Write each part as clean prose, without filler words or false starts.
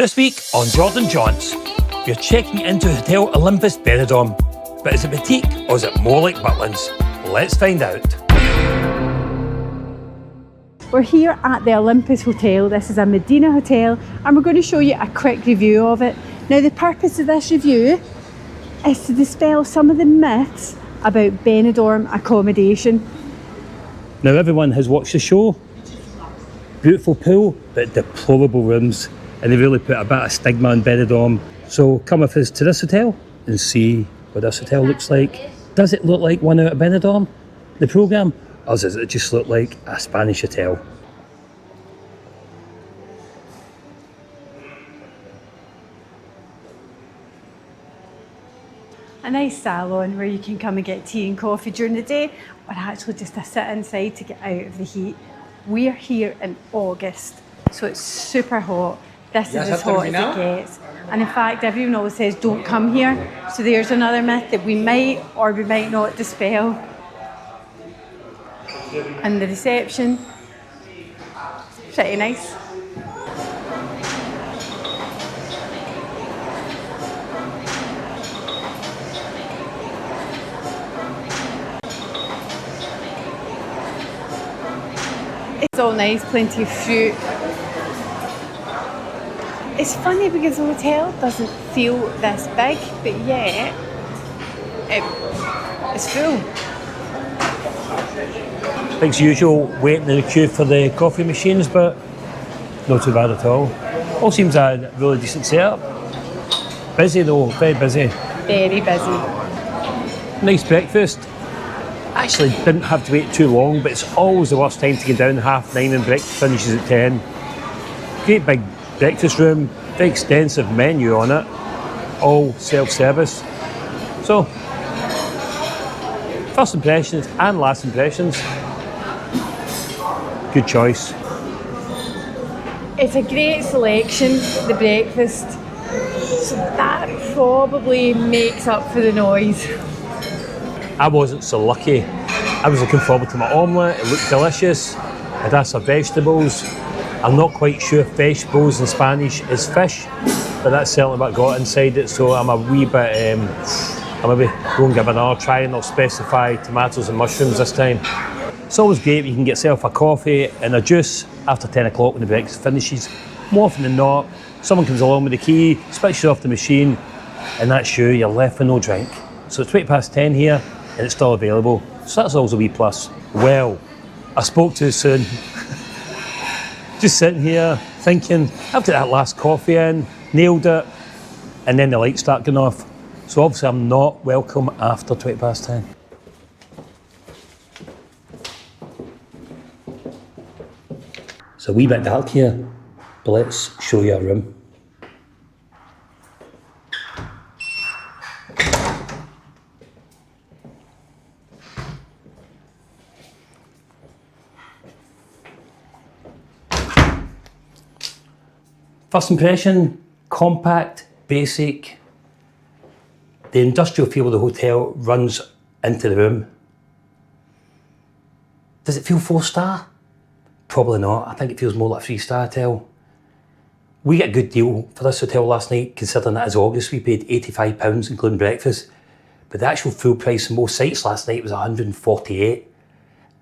This week on Jordan Jaunts, we're checking into Hotel Olympus Benidorm. But is it boutique or is it more like Butlins? Let's find out. We're here at the Olympus Hotel. This is a Medina hotel and we're going to show you a quick review of it. Now the purpose of this review is to dispel some of the myths about Benidorm accommodation. Now everyone has watched the show. Beautiful pool, but deplorable rooms. And they really put a bit of stigma on Benidorm. So come with us to this hotel and see what this hotel looks like. Does it look like one out of Benidorm, the programme? Or does it just look like a Spanish hotel? A nice salon where you can come and get tea and coffee during the day, or actually just to sit inside to get out of the heat. We're here in August, so it's super hot. This is as hot as it gets. And in fact, everyone always says don't come here. So there's another myth that we might or we might not dispel. And the reception, pretty nice. It's all nice, plenty of fruit. It's funny because the hotel doesn't feel this big, but yet it's full. As usual, waiting in the queue for the coffee machines, but not too bad at all. All seems a really decent setup. Busy though, very busy. Very busy. Nice breakfast. Actually didn't have to wait too long, but it's always the worst time to get down, 9:30 and breakfast finishes at 10. Great big breakfast room, very extensive menu on it, all self-service. So, first impressions and last impressions, good choice. It's a great selection, the breakfast, so that probably makes up for the noise. I wasn't so lucky. I was looking forward to my omelette, it looked delicious. I'd asked for vegetables. I'm not quite sure if vegetables in Spanish is fish, but that's certainly what I got inside it, so I'm a wee bit, I'll maybe go and give another try and I'll specify tomatoes and mushrooms this time. It's always great when you can get yourself a coffee and a juice after 10 o'clock when the breakfast finishes. More often than not, someone comes along with the key, switches off the machine, and that's you're left with no drink. So it's 10 here, and it's still available. So that's always a wee plus. Well, I spoke too soon. Just sitting here thinking, after that last coffee in, nailed it, and then the lights start going off. So obviously I'm not welcome after 10. It's a wee bit dark here, but let's show you a room. First impression, compact, basic. The industrial feel of the hotel runs into the room. Does it feel 4-star? Probably not. I think it feels more like a 3-star hotel. We got a good deal for this hotel last night, considering that it's August. We paid £85 including breakfast. But the actual full price in most sites last night was £148.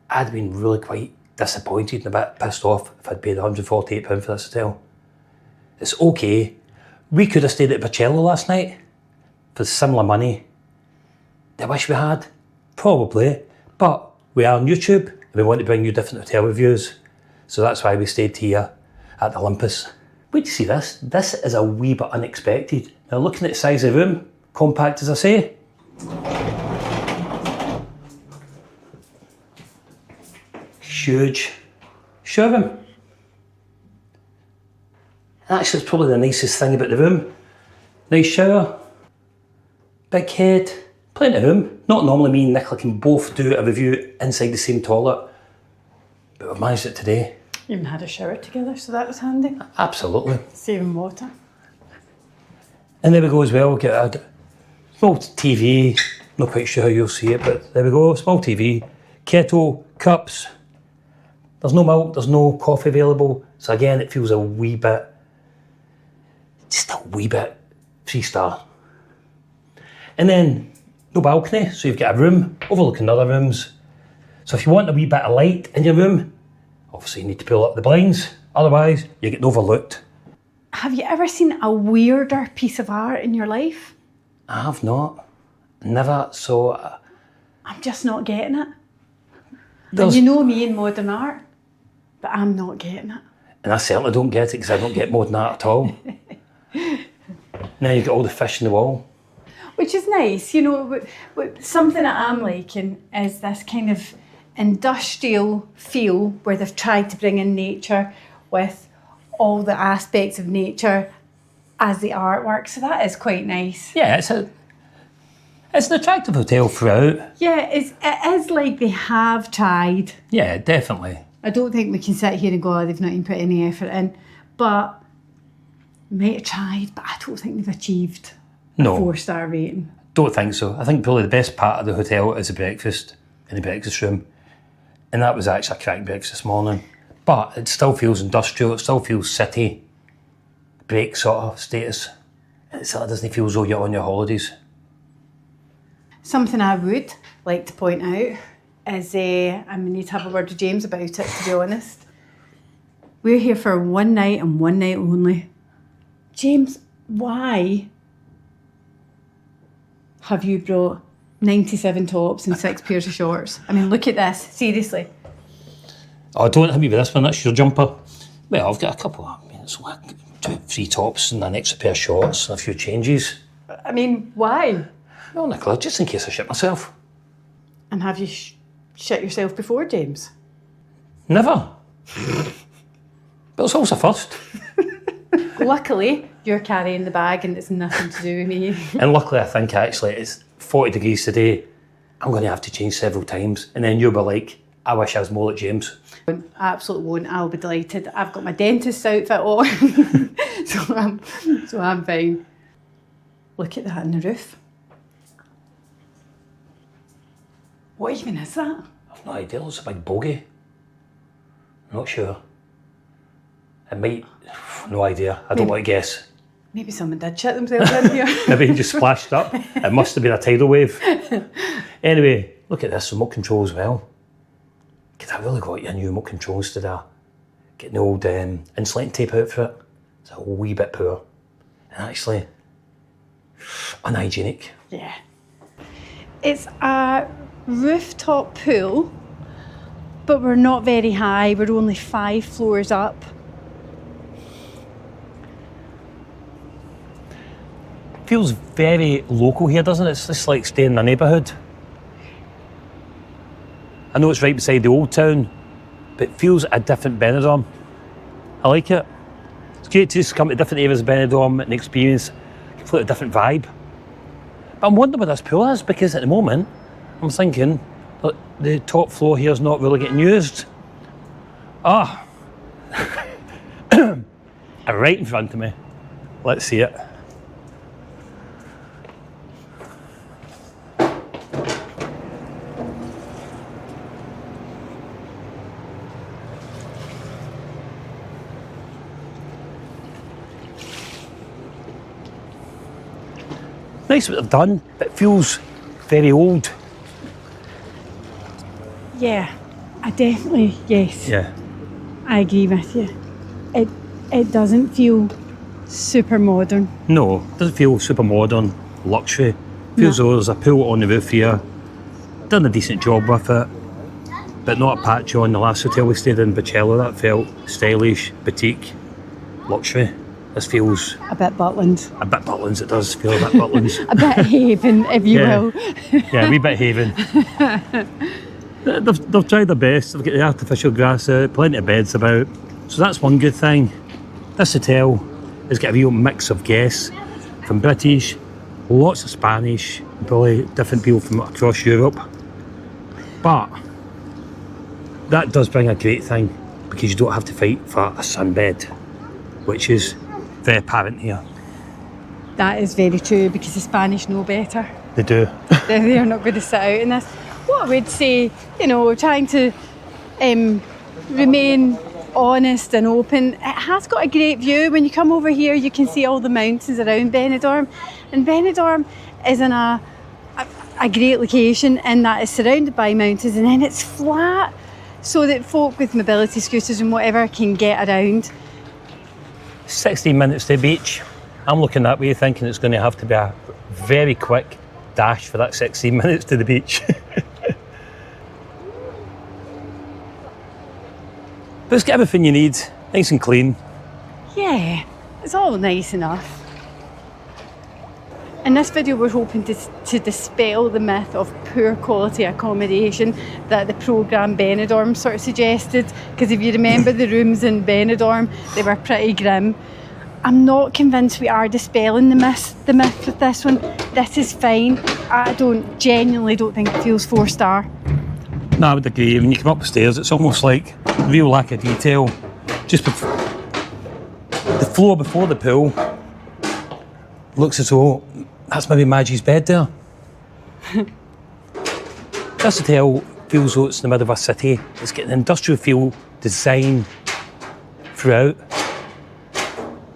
I'd been really quite disappointed and a bit pissed off if I'd paid £148 for this hotel. It's okay. We could have stayed at Butlins last night for similar money. Do I wish we had? Probably. But we are on YouTube and we want to bring you different hotel reviews. So that's why we stayed here at the Olympus. Wait to see this. This is a wee bit unexpected. Now looking at the size of the room, compact as I say. Huge showroom. Actually, it's probably the nicest thing about the room. Nice shower, big head, plenty of room. Not normally me and Nicola can both do a review inside the same toilet, but we've managed it today. Even had a shower together, so that was handy. Absolutely. Saving water. And there we go as well, we get a small TV, not quite sure how you'll see it, but there we go, small TV, kettle, cups. There's no milk, there's no coffee available, so again it feels a wee bit just a wee bit 3-star. And then no balcony, so you've got a room overlooking other rooms. So if you want a wee bit of light in your room, obviously you need to pull up the blinds, otherwise you're getting overlooked. Have you ever seen a weirder piece of art in your life? I have not. Never, so... I'm just not getting it. And you know me in modern art, but I'm not getting it. And I certainly don't get it because I don't get modern art at all. Now you've got all the fish in the wall. Which is nice, you know, something that I'm liking is this kind of industrial feel where they've tried to bring in nature with all the aspects of nature as the artwork, so that is quite nice. Yeah, it's an attractive hotel throughout. Yeah, it is like they have tried. Yeah, definitely. I don't think we can sit here and go, oh, they've not even put any effort in, but might have tried, but I don't think they've achieved a 4-star rating. Don't think so. I think probably the best part of the hotel is the breakfast in the breakfast room, and that was actually a cracking breakfast this morning. But it still feels industrial, it still feels city break sort of status. It sort of doesn't feel as though you're on your holidays. Something I would like to point out is, and we need to have a word with James about it, to be honest. We're here for one night and one night only. James, why have you brought 97 tops and 6 pairs of shorts? I mean, look at this, seriously. Oh, don't hit me with this one, that's your jumper. Well, I've got a couple, it's like 2-3 tops and an extra pair of shorts and a few changes. I mean, why? Well, Nicola, just in case I shit myself. And have you shit yourself before, James? Never. But it's also first. Luckily, you're carrying the bag and it's nothing to do with me. And luckily, I think actually it's 40 degrees today. I'm going to have to change several times. And then you'll be like, I wish I was more like James. I absolutely won't. I'll be delighted. I've got my dentist's outfit on. so I'm fine. Look at that on the roof. What even is that? I've no idea. It's a big bogey. I'm not sure. It might... No idea. I don't want to guess. Maybe someone did shit themselves in here. Maybe he just splashed up. It must have been a tidal wave. Anyway, look at this remote control as well. Because I really got your new remote controls today. Getting the old insulating tape out for it. It's a wee bit poor. And actually, unhygienic. Yeah. It's a rooftop pool, but we're not very high. We're only 5 floors up. Feels very local here, doesn't it? It's just like staying in a neighbourhood. I know it's right beside the old town, but it feels a different Benidorm. I like it. It's great to just come to different areas of Benidorm and experience a completely different vibe. But I'm wondering what this pool is, because at the moment, I'm thinking that the top floor here is not really getting used. Ah, right in front of me. Let's see it. Nice what they've done, but it feels very old. Yeah, I definitely, yes. Yeah. I agree with you. It doesn't feel super modern. No, it doesn't feel super modern, luxury. Feels though there's a pool on the roof here. Done a decent job with it, but not a patch on the last hotel we stayed in, Bocello. That felt stylish, boutique, luxury. This feels... A bit Butlins. A bit Butlins, it does feel a bit Butlins. A bit Haven, if you will. Yeah, a wee bit Haven. They've tried their best. They've got the artificial grass out, plenty of beds about. So that's one good thing. This hotel has got a real mix of guests, from British, lots of Spanish, probably different people from across Europe. But that does bring a great thing, because you don't have to fight for a sunbed, which is very apparent here. That is very true, because the Spanish know better. They do. They're not going to sit out in this. What I would say, you know, trying to remain honest and open. It has got a great view. When you come over here, you can see all the mountains around Benidorm. And Benidorm is in a great location in that it's surrounded by mountains, and then it's flat so that folk with mobility scooters and whatever can get around. 16 minutes to the beach. I'm looking that way thinking it's going to have to be a very quick dash for that 16 minutes to the beach. But it's got everything you need, nice and clean. Yeah, it's all nice enough. In this video, we're hoping to dispel the myth of poor quality accommodation that the programme Benidorm sort of suggested. Because if you remember the rooms in Benidorm, they were pretty grim. I'm not convinced we are dispelling the myth with this one. This is fine. I genuinely don't think it feels 4-star. No, I would agree. When you come up the stairs, it's almost like real lack of detail. Just the floor before the pool looks as though that's maybe Maggie's bed there. This hotel feels though it's in the middle of a city. It's got an industrial feel, design throughout.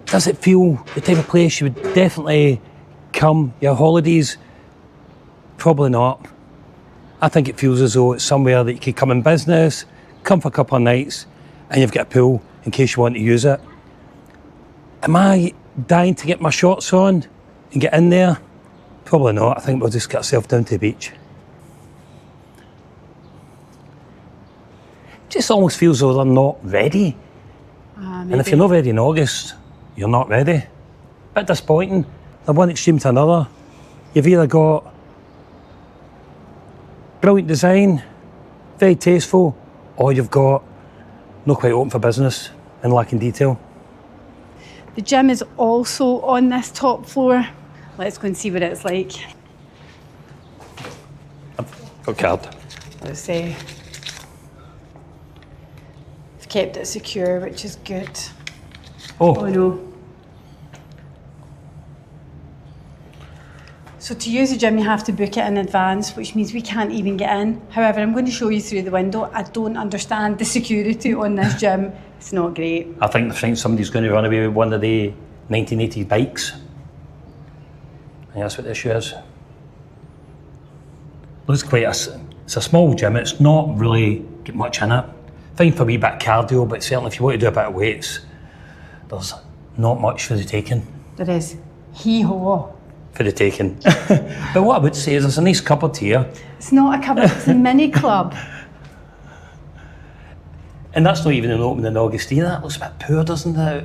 Does it feel the type of place you would definitely come your holidays? Probably not. I think it feels as though it's somewhere that you could come in business, come for a couple of nights, and you've got a pool in case you want to use it. Am I dying to get my shorts on and get in there? Probably not. I think we'll just get ourselves down to the beach. Just almost feels as though they're not ready. And if you're not ready in August, you're not ready. Bit disappointing. From one extreme to another. You've either got brilliant design, very tasteful, or you've got not quite open for business and lacking detail. The gym is also on this top floor. Let's go and see what it's like. I've got a card. Let's see. It's kept it secure, which is good. Oh no. So to use the gym, you have to book it in advance, which means we can't even get in. However, I'm going to show you through the window. I don't understand the security on this gym. It's not great. I think somebody's going to run away with one of the 1980s bikes. I think that's what the issue is. Looks quite it's a small gym. It's not really got much in it. Fine for a wee bit of cardio, but certainly if you want to do a bit of weights, there's not much for the taking. There is. Hee-haw. For the taking. But what I would say is there's a nice cupboard here. It's not a cupboard, it's a mini club. And that's not even an open in August either. That looks a bit poor, doesn't it?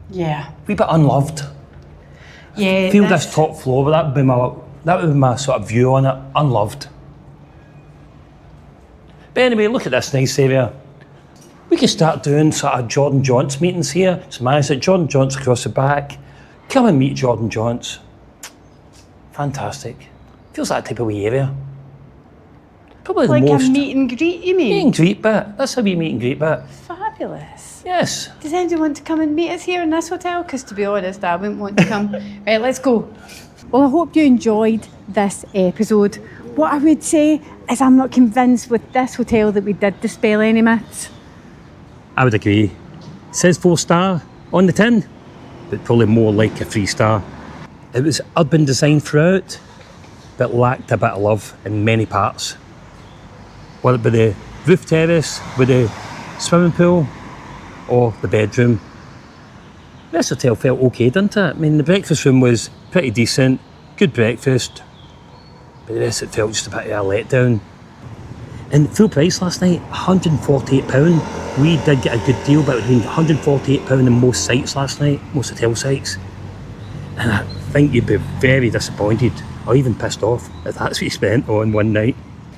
Yeah. A wee bit unloved. Yeah. I feel this top floor, but that would be my sort of view on it. Unloved. But anyway, look at this nice area. We could start doing sort of Jordan Jaunts meetings here. It's nice at Jordan Jaunts across the back. Come and meet Jordan Jaunts. Fantastic. Feels like that type of wee area. Probably like the most. Like a meet and greet, you mean? Meet and greet bit. That's a wee meet and greet bit. Fabulous. Yes. Does anyone want to come and meet us here in this hotel? Because to be honest, I wouldn't want to come. Right, let's go. Well, I hope you enjoyed this episode. What I would say is I'm not convinced with this hotel that we did dispel any myths. I would agree. It says 4-star on the tin, but probably more like a 3-star. It was urban design throughout, but lacked a bit of love in many parts. Whether it be the roof terrace, with the swimming pool, or the bedroom. This hotel felt okay, didn't it? I mean, the breakfast room was pretty decent, good breakfast, but the rest it felt just a bit of a letdown. And full price last night, £148. We did get a good deal, but it would have been £148 in most sites last night, most hotel sites. And I think you'd be very disappointed, or even pissed off, if that's what you spent on one night.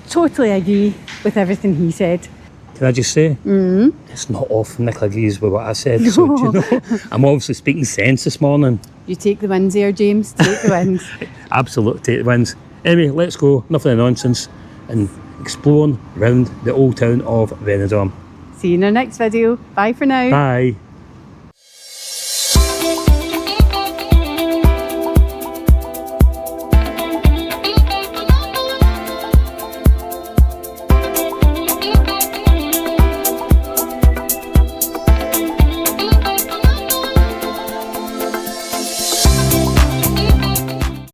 Totally agree with everything he said. Can I just say? It's not often Nicola agrees with what I said, so do you know, I'm obviously speaking sense this morning. You take the wins here, James, take the wins. Absolutely take the wins. Anyway, let's go, nothing of nonsense, and exploring around the old town of Benidorm. See you in our next video. Bye for now. Bye.